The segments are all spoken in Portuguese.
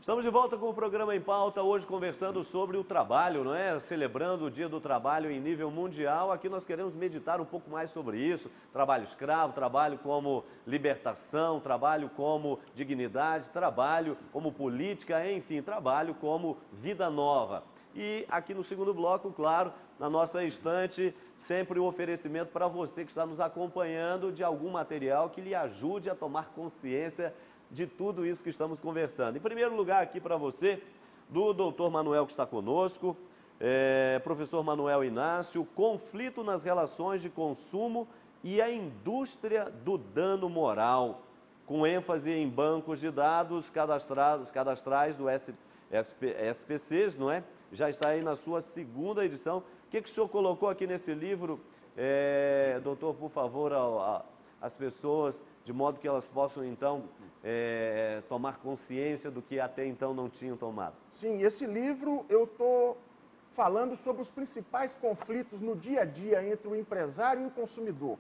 Estamos de volta com o programa Em Pauta, hoje conversando sobre o trabalho, não é? Celebrando o Dia do Trabalho em nível mundial. Aqui nós queremos meditar um pouco mais sobre isso. Trabalho escravo, trabalho como libertação, trabalho como dignidade, trabalho como política, enfim, trabalho como vida nova. E aqui no segundo bloco, claro, na nossa estante, sempre um oferecimento para você que está nos acompanhando de algum material que lhe ajude a tomar consciência de tudo isso que estamos conversando. Em primeiro lugar aqui para você, do Dr. Manuel que está conosco, professor Manuel Inácio, conflito nas relações de consumo e a indústria do dano moral, com ênfase em bancos de dados cadastrais do SPCs, não é? Já está aí na sua segunda edição. O que o senhor colocou aqui nesse livro, doutor, por favor, às pessoas, de modo que elas possam, então, tomar consciência do que até então não tinham tomado? Sim, esse livro eu estou falando sobre os principais conflitos no dia a dia entre o empresário e o consumidor.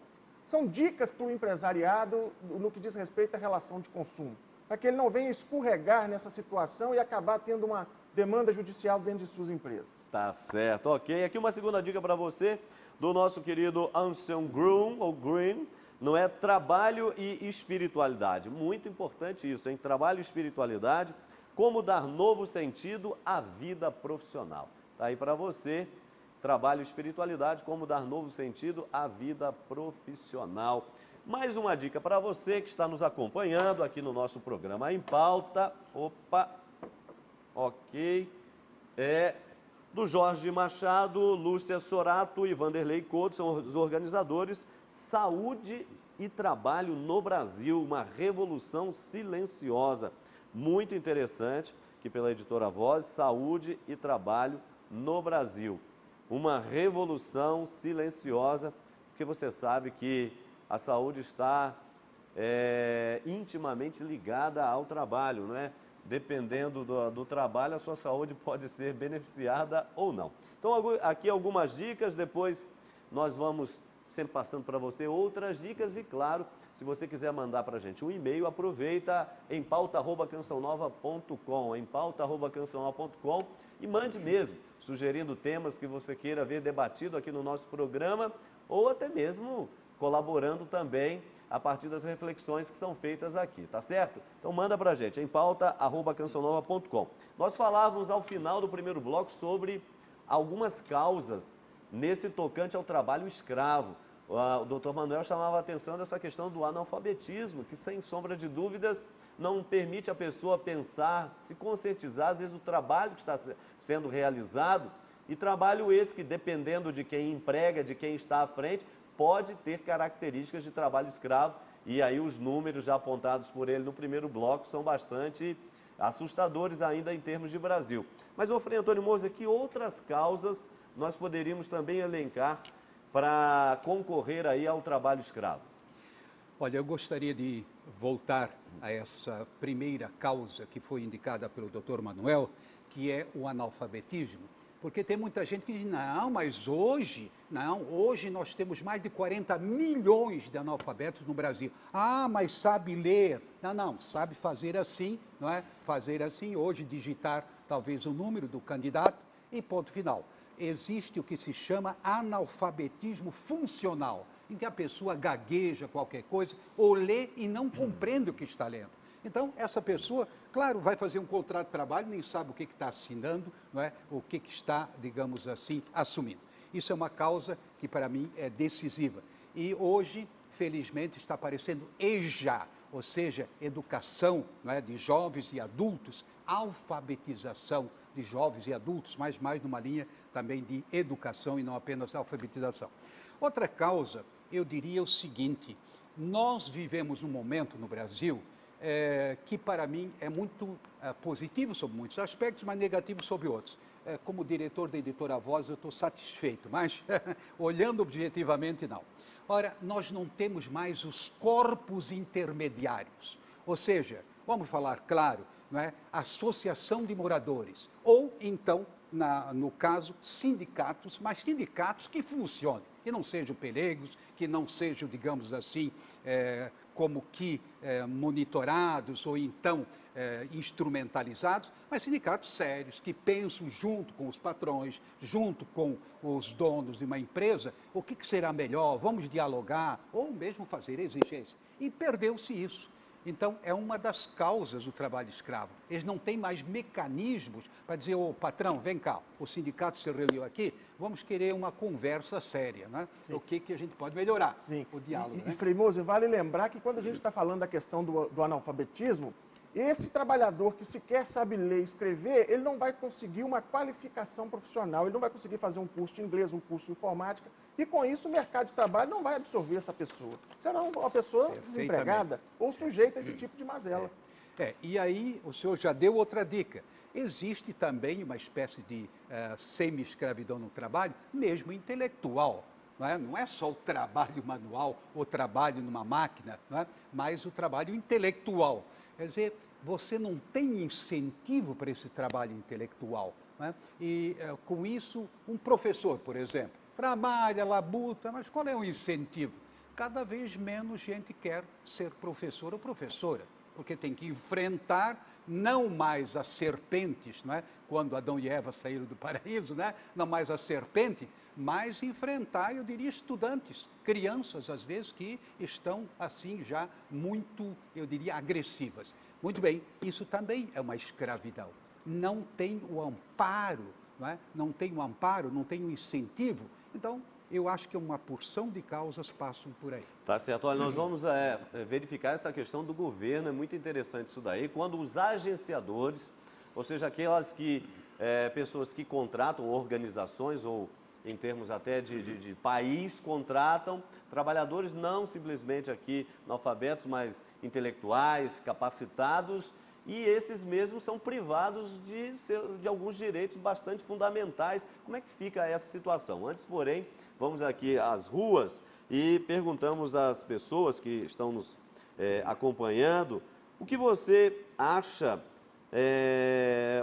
São dicas para o empresariado no que diz respeito à relação de consumo, para que ele não venha escorregar nessa situação e acabar tendo uma demanda judicial dentro de suas empresas. Tá certo, ok. Aqui uma segunda dica para você, do nosso querido Anselm Green, não é? Trabalho e espiritualidade. Muito importante isso, hein? Trabalho e espiritualidade, como dar novo sentido à vida profissional. Tá aí para você, trabalho e espiritualidade, como dar novo sentido à vida profissional. Mais uma dica para você que está nos acompanhando aqui no nosso programa Em Pauta. Opa, ok. Do Jorge Machado, Lúcia Sorato e Vanderlei Couto, são os organizadores. Saúde e Trabalho no Brasil, uma revolução silenciosa. Muito interessante, que pela editora Voz, Saúde e Trabalho no Brasil. Uma revolução silenciosa, porque você sabe que a saúde está intimamente ligada ao trabalho, não é? Dependendo do trabalho, a sua saúde pode ser beneficiada ou não. Então, aqui algumas dicas, depois nós vamos sempre passando para você outras dicas e, claro, se você quiser mandar para a gente um e-mail, aproveita em pauta@cançãonova.com, em pauta@cançãonova.com e mande mesmo, sugerindo temas que você queira ver debatido aqui no nosso programa ou até mesmo colaborando também a partir das reflexões que são feitas aqui, tá certo? Então manda pra gente, em pauta@cançãonova.com. Nós falávamos ao final do primeiro bloco sobre algumas causas nesse tocante ao trabalho escravo. O doutor Manuel chamava a atenção dessa questão do analfabetismo, que sem sombra de dúvidas não permite a pessoa pensar, se conscientizar, às vezes, do trabalho que está sendo realizado, e trabalho esse que, dependendo de quem emprega, de quem está à frente, pode ter características de trabalho escravo, e aí os números já apontados por ele no primeiro bloco são bastante assustadores ainda em termos de Brasil. Mas, Frei Antônio Moser, que outras causas nós poderíamos também elencar para concorrer aí ao trabalho escravo? Olha, eu gostaria de voltar a essa primeira causa que foi indicada pelo Dr. Manuel, que é o analfabetismo. Porque tem muita gente que diz, não, mas hoje nós temos mais de 40 milhões de analfabetos no Brasil. Ah, mas sabe ler? Não, sabe fazer assim, não é? Fazer assim, hoje digitar talvez o número do candidato e ponto final. Existe o que se chama analfabetismo funcional, em que a pessoa gagueja qualquer coisa ou lê e não compreende o que está lendo. Então, essa pessoa, claro, vai fazer um contrato de trabalho, nem sabe o que está assinando, não é? O que está, digamos assim, assumindo. Isso é uma causa que, para mim, é decisiva. E hoje, felizmente, está aparecendo EJA, ou seja, educação, não é? De jovens e adultos, alfabetização de jovens e adultos, mas mais numa linha também de educação e não apenas alfabetização. Outra causa, eu diria o seguinte, nós vivemos um momento no Brasil que para mim é muito positivo sobre muitos aspectos, mas negativo sobre outros. Como diretor da editora Voz, eu estou satisfeito, mas olhando objetivamente, não. Ora, nós não temos mais os corpos intermediários, ou seja, vamos falar claro, não é? Associação de moradores, ou então no caso, sindicatos, mas sindicatos que funcionem, que não sejam pelegos, que não sejam, digamos assim, como que monitorados ou então instrumentalizados, mas sindicatos sérios, que pensam junto com os patrões, junto com os donos de uma empresa, o que será melhor, vamos dialogar, ou mesmo fazer exigência. E perdeu-se isso. Então, é uma das causas do trabalho escravo. Eles não têm mais mecanismos para dizer, ô patrão, vem cá, o sindicato se reuniu aqui, vamos querer uma conversa séria, né? O que a gente pode melhorar? Sim. O diálogo, E né? Frei Moser, vale lembrar que quando a gente está falando da questão do analfabetismo, esse trabalhador que sequer sabe ler e escrever, ele não vai conseguir uma qualificação profissional, ele não vai conseguir fazer um curso de inglês, um curso de informática, e com isso o mercado de trabalho não vai absorver essa pessoa. Será uma pessoa desempregada ou sujeita a esse tipo de mazela. E aí o senhor já deu outra dica. Existe também uma espécie de semi-escravidão no trabalho, mesmo intelectual. Não é só o trabalho manual, o trabalho numa máquina, não é? Mas o trabalho intelectual. Quer dizer, você não tem incentivo para esse trabalho intelectual. Não é? E com isso, um professor, por exemplo, trabalha, labuta, mas qual é o incentivo? Cada vez menos gente quer ser professor ou professora, porque tem que enfrentar não mais as serpentes, não é? Quando Adão e Eva saíram do paraíso, né? Não mais a serpente, mas enfrentar, eu diria, estudantes, crianças, às vezes, que estão, assim, já muito, eu diria, agressivas. Muito bem, isso também é uma escravidão. Não tem o amparo, não é? Não tem o amparo, não tem o incentivo. Então, eu acho que uma porção de causas passam por aí. Tá certo. Olha, nós vamos verificar essa questão do governo, é muito interessante isso daí. Quando os agenciadores, ou seja, aquelas pessoas que contratam organizações ou em termos até de país, contratam trabalhadores não simplesmente aqui analfabetos, mas intelectuais, capacitados, e esses mesmos são privados de alguns direitos bastante fundamentais. Como é que fica essa situação? Antes, porém, vamos aqui às ruas e perguntamos às pessoas que estão nos acompanhando, o que você acha,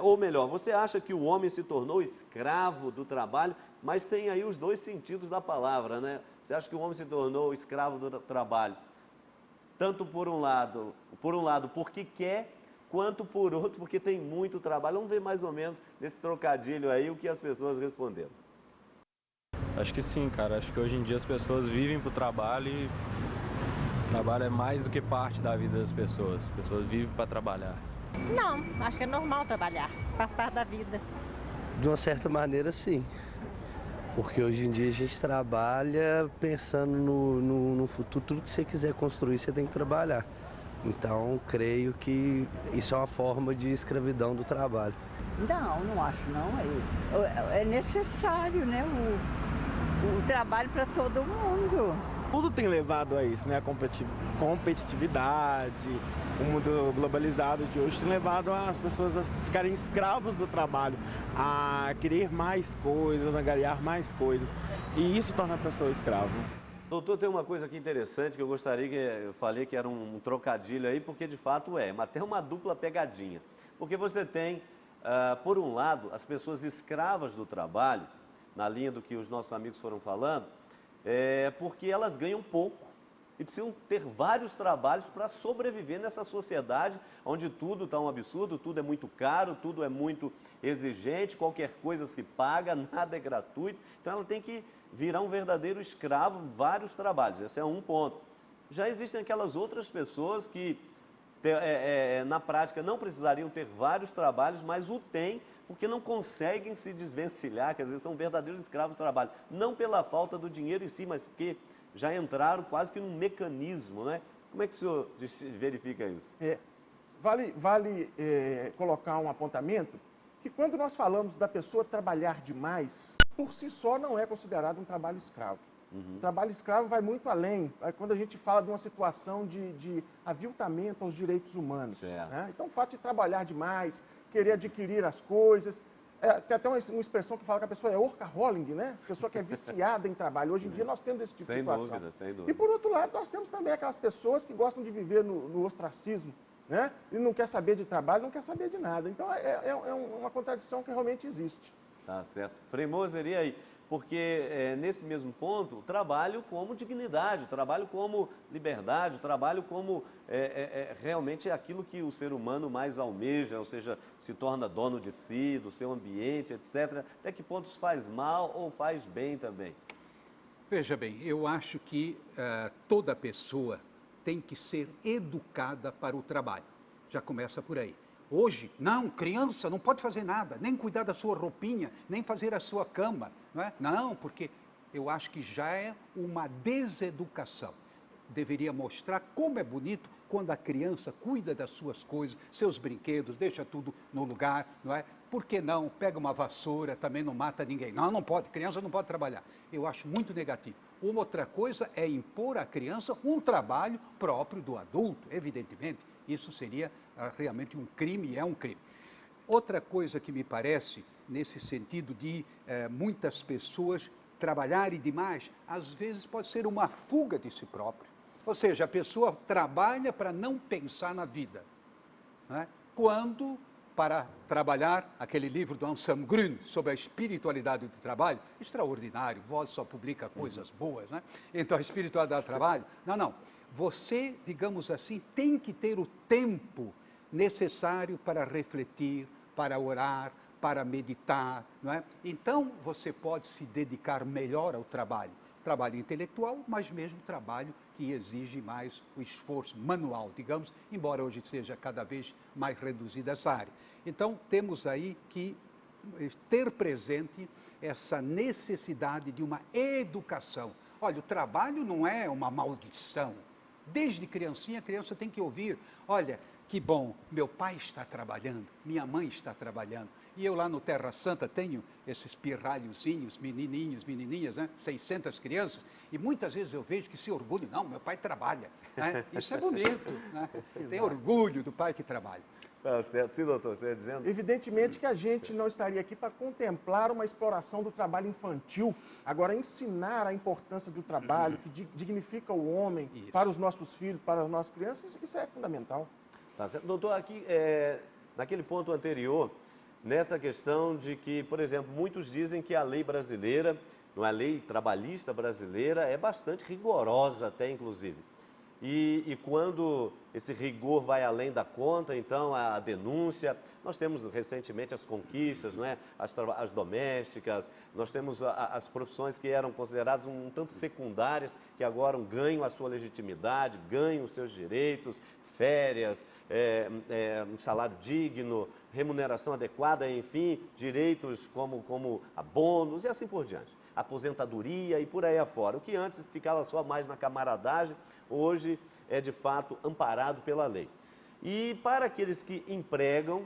ou melhor, você acha que o homem se tornou escravo do trabalho, mas tem aí os dois sentidos da palavra, né? Você acha que o homem se tornou escravo do trabalho, tanto por um lado porque quer, quanto por outro porque tem muito trabalho? Vamos ver mais ou menos nesse trocadilho aí o que as pessoas responderam. Acho que sim, cara. Acho que hoje em dia as pessoas vivem pro trabalho e o trabalho é mais do que parte da vida das pessoas. As pessoas vivem para trabalhar. Não, acho que é normal trabalhar, faz parte da vida. De uma certa maneira, sim. Porque hoje em dia a gente trabalha pensando no futuro. Tudo que você quiser construir, você tem que trabalhar. Então, creio que isso é uma forma de escravidão do trabalho. Não acho não. É necessário, né, o trabalho para todo mundo. Tudo tem levado a isso, né? A competitividade, o mundo globalizado de hoje tem levado as pessoas a ficarem escravos do trabalho, a querer mais coisas, a ganhar mais coisas. E isso torna a pessoa escrava. Doutor, tem uma coisa aqui interessante que eu gostaria que eu falei que era um trocadilho aí, porque de fato mas tem uma dupla pegadinha. Porque você tem, por um lado, as pessoas escravas do trabalho, na linha do que os nossos amigos foram falando, porque elas ganham pouco e precisam ter vários trabalhos para sobreviver nessa sociedade onde tudo está um absurdo, tudo é muito caro, tudo é muito exigente, qualquer coisa se paga, nada é gratuito. Então ela tem que virar um verdadeiro escravo, vários trabalhos. Esse é um ponto. Já existem aquelas outras pessoas que na prática não precisariam ter vários trabalhos, mas o têm porque não conseguem se desvencilhar, quer dizer, são verdadeiros escravos do trabalho. Não pela falta do dinheiro em si, mas porque já entraram quase que num mecanismo, né? Como é que o senhor verifica isso? Vale colocar um apontamento que quando nós falamos da pessoa trabalhar demais, por si só não é considerado um trabalho escravo. O trabalho escravo vai muito além, quando a gente fala de uma situação de aviltamento aos direitos humanos. Né? Então, o fato de trabalhar demais, querer adquirir as coisas, tem até uma expressão que fala que a pessoa é workaholic, né? A pessoa que é viciada em trabalho. Hoje em dia nós temos esse tipo de situação. Sem dúvida. E por outro lado, nós temos também aquelas pessoas que gostam de viver no ostracismo, né? E não quer saber de trabalho, não quer saber de nada. Então, é uma contradição que realmente existe. Tá certo. Frei Moser, e aí? Porque nesse mesmo ponto, o trabalho como dignidade, o trabalho como liberdade, o trabalho como realmente aquilo que o ser humano mais almeja, ou seja, se torna dono de si, do seu ambiente, etc. Até que ponto isso faz mal ou faz bem também? Veja bem, eu acho que toda pessoa tem que ser educada para o trabalho. Já começa por aí. Hoje, não, criança não pode fazer nada, nem cuidar da sua roupinha, nem fazer a sua cama, não é? Não, porque eu acho que já é uma deseducação. Deveria mostrar como é bonito quando a criança cuida das suas coisas, seus brinquedos, deixa tudo no lugar, não é? Por que não? Pega uma vassoura, também não mata ninguém. Não, não pode, criança não pode trabalhar. Eu acho muito negativo. Uma outra coisa é impor à criança um trabalho próprio do adulto, evidentemente. Isso seria realmente um crime, é um crime. Outra coisa que me parece, nesse sentido de muitas pessoas trabalharem demais, às vezes pode ser uma fuga de si próprio. Ou seja, a pessoa trabalha para não pensar na vida. Né? Quando, para trabalhar, aquele livro do Anselm Grün sobre a espiritualidade do trabalho, extraordinário, Voz só publica coisas boas, né? Então a espiritualidade do trabalho, não. Você, digamos assim, tem que ter o tempo necessário para refletir, para orar, para meditar, não é? Então você pode se dedicar melhor ao trabalho. Trabalho intelectual, mas mesmo trabalho que exige mais o esforço manual, digamos, embora hoje seja cada vez mais reduzida essa área. Então temos aí que ter presente essa necessidade de uma educação. Olha, o trabalho não é uma maldição. Desde criancinha, a criança tem que ouvir, olha, que bom, meu pai está trabalhando, minha mãe está trabalhando. E eu lá no Terra Santa tenho esses pirralhozinhos, menininhos, menininhas, né? 600 crianças, e muitas vezes eu vejo que se orgulham, não, meu pai trabalha. Né? Isso é bonito, né? Tem orgulho do pai que trabalha. Tá certo. Sim, doutor, você ia dizendo? Evidentemente que a gente não estaria aqui para contemplar uma exploração do trabalho infantil. Agora, ensinar a importância do trabalho, que dignifica o homem, Isso. para os nossos filhos, para as nossas crianças, isso é fundamental. Tá certo. Doutor, aqui, naquele ponto anterior, nessa questão de que, por exemplo, muitos dizem que a lei brasileira, não é a lei trabalhista brasileira, é bastante rigorosa até, inclusive. E quando esse rigor vai além da conta, então a denúncia, nós temos recentemente as conquistas, não é? As domésticas, nós temos as profissões que eram consideradas um tanto secundárias, que agora ganham a sua legitimidade, ganham os seus direitos, férias, um salário digno, remuneração adequada, enfim, direitos como abonos e assim por diante. Aposentadoria e por aí afora. O que antes ficava só mais na camaradagem, hoje é de fato amparado pela lei. E para aqueles que empregam,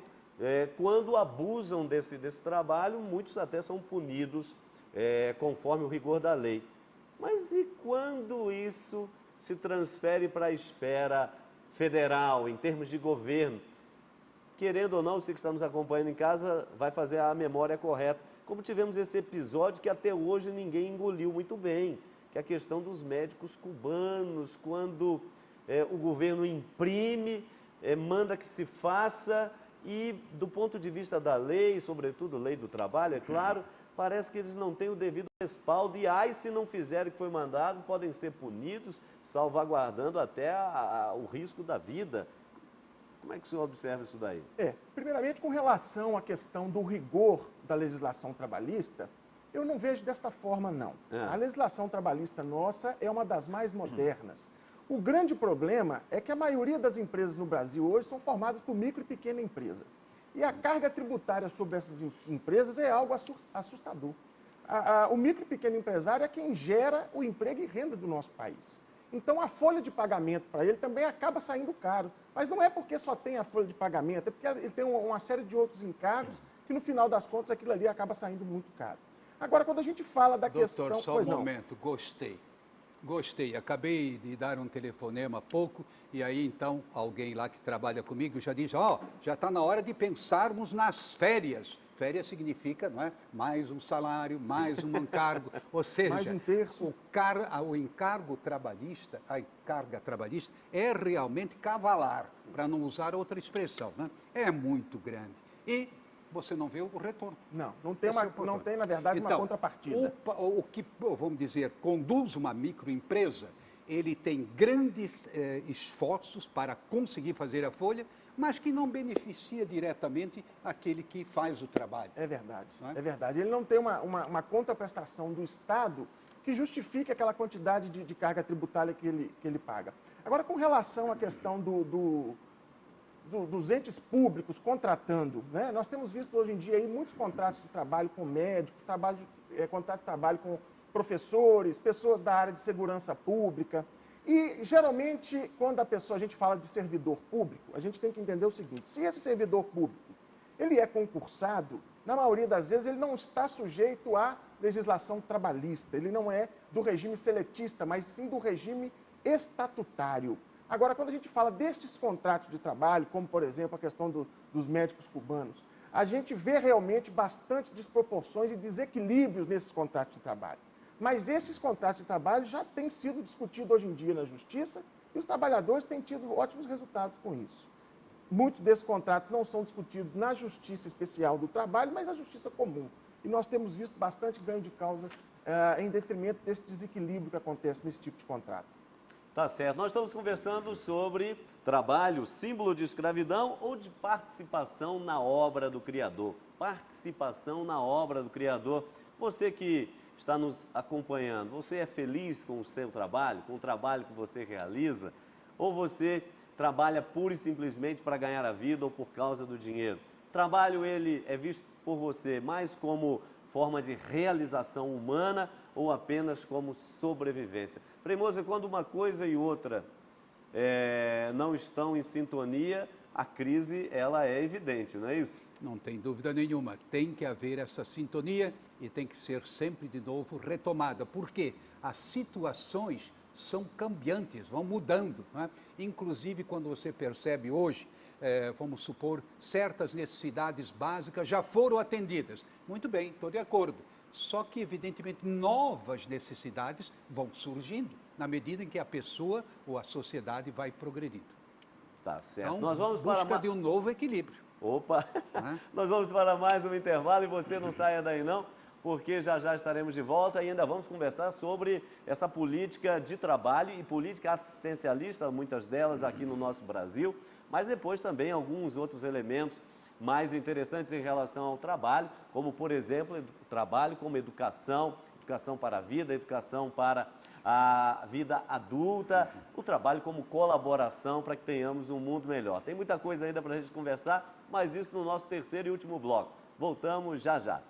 quando abusam desse trabalho, muitos até são punidos conforme o rigor da lei. Mas e quando isso se transfere para a esfera federal, em termos de governo? Querendo ou não, você que está nos acompanhando em casa vai fazer a memória correta. Como tivemos esse episódio que até hoje ninguém engoliu muito bem, que é a questão dos médicos cubanos, quando o governo imprime, manda que se faça e, do ponto de vista da lei, sobretudo lei do trabalho, é claro, parece que eles não têm o devido respaldo e, se não fizerem o que foi mandado, podem ser punidos, salvaguardando até o risco da vida. Como é que o senhor observa isso daí? Primeiramente, com relação à questão do rigor da legislação trabalhista, eu não vejo desta forma, não. A legislação trabalhista nossa é uma das mais modernas. O grande problema é que a maioria das empresas no Brasil hoje são formadas por micro e pequena empresa. E a carga tributária sobre essas empresas é algo assustador. O micro e pequeno empresário é quem gera o emprego e renda do nosso país. Então, a folha de pagamento para ele também acaba saindo caro. Mas não é porque só tem a folha de pagamento, é porque ele tem uma série de outros encargos que, no final das contas, aquilo ali acaba saindo muito caro. Agora, quando a gente fala da questão... Doutor, só um momento, gostei. Acabei de dar um telefonema há pouco e aí, então, alguém lá que trabalha comigo já diz, já está na hora de pensarmos nas férias. Férias significa, não é? Mais um salário, mais um encargo, ou seja, mais um terço. O encargo trabalhista, a carga trabalhista é realmente cavalar, para não usar outra expressão, né? É muito grande. E você não vê o retorno. Não tem, na verdade, então, uma contrapartida. O que, vamos dizer, conduz uma microempresa, ele tem grandes esforços para conseguir fazer a folha, mas que não beneficia diretamente aquele que faz o trabalho. É verdade, Não é? é verdade. Ele não tem uma contraprestação do Estado que justifique aquela quantidade de carga tributária que ele paga. Agora, com relação à questão dos entes públicos contratando, né? Nós temos visto hoje em dia aí muitos contratos de trabalho com médicos, contrato de trabalho com professores, pessoas da área de segurança pública. E, geralmente, quando a gente fala de servidor público, a gente tem que entender o seguinte: se esse servidor público ele é concursado, na maioria das vezes ele não está sujeito à legislação trabalhista, ele não é do regime seletista, mas sim do regime estatutário. Agora, quando a gente fala desses contratos de trabalho, como, por exemplo, a questão dos médicos cubanos, a gente vê realmente bastante desproporções e desequilíbrios nesses contratos de trabalho. Mas esses contratos de trabalho já têm sido discutidos hoje em dia na Justiça e os trabalhadores têm tido ótimos resultados com isso. Muitos desses contratos não são discutidos na Justiça Especial do Trabalho, mas na Justiça Comum. E nós temos visto bastante ganho de causa em detrimento desse desequilíbrio que acontece nesse tipo de contrato. Tá certo. Nós estamos conversando sobre trabalho, símbolo de escravidão ou de participação na obra do Criador. Participação na obra do Criador. Você que está nos acompanhando, você é feliz com o seu trabalho, com o trabalho que você realiza? Ou você trabalha pura e simplesmente para ganhar a vida ou por causa do dinheiro? O trabalho, ele é visto por você mais como forma de realização humana ou apenas como sobrevivência? Premosa, quando uma coisa e outra não estão em sintonia, a crise ela é evidente, não é isso? Não tem dúvida nenhuma. Tem que haver essa sintonia e tem que ser sempre de novo retomada. Porque as situações são cambiantes, vão mudando. Não é? Inclusive, quando você percebe hoje, vamos supor, certas necessidades básicas já foram atendidas. Muito bem, estou de acordo. Só que, evidentemente, novas necessidades vão surgindo na medida em que a pessoa ou a sociedade vai progredindo. Tá certo. Então, Nós vamos busca de um novo equilíbrio. Opa! Nós vamos para mais um intervalo e você não saia daí não, porque já já estaremos de volta e ainda vamos conversar sobre essa política de trabalho e política assistencialista, muitas delas aqui no nosso Brasil, mas depois também alguns outros elementos mais interessantes em relação ao trabalho, como, por exemplo, o trabalho como educação, educação para a vida, educação para a vida adulta, o trabalho como colaboração para que tenhamos um mundo melhor. Tem muita coisa ainda para a gente conversar, mas isso no nosso terceiro e último bloco. Voltamos já já.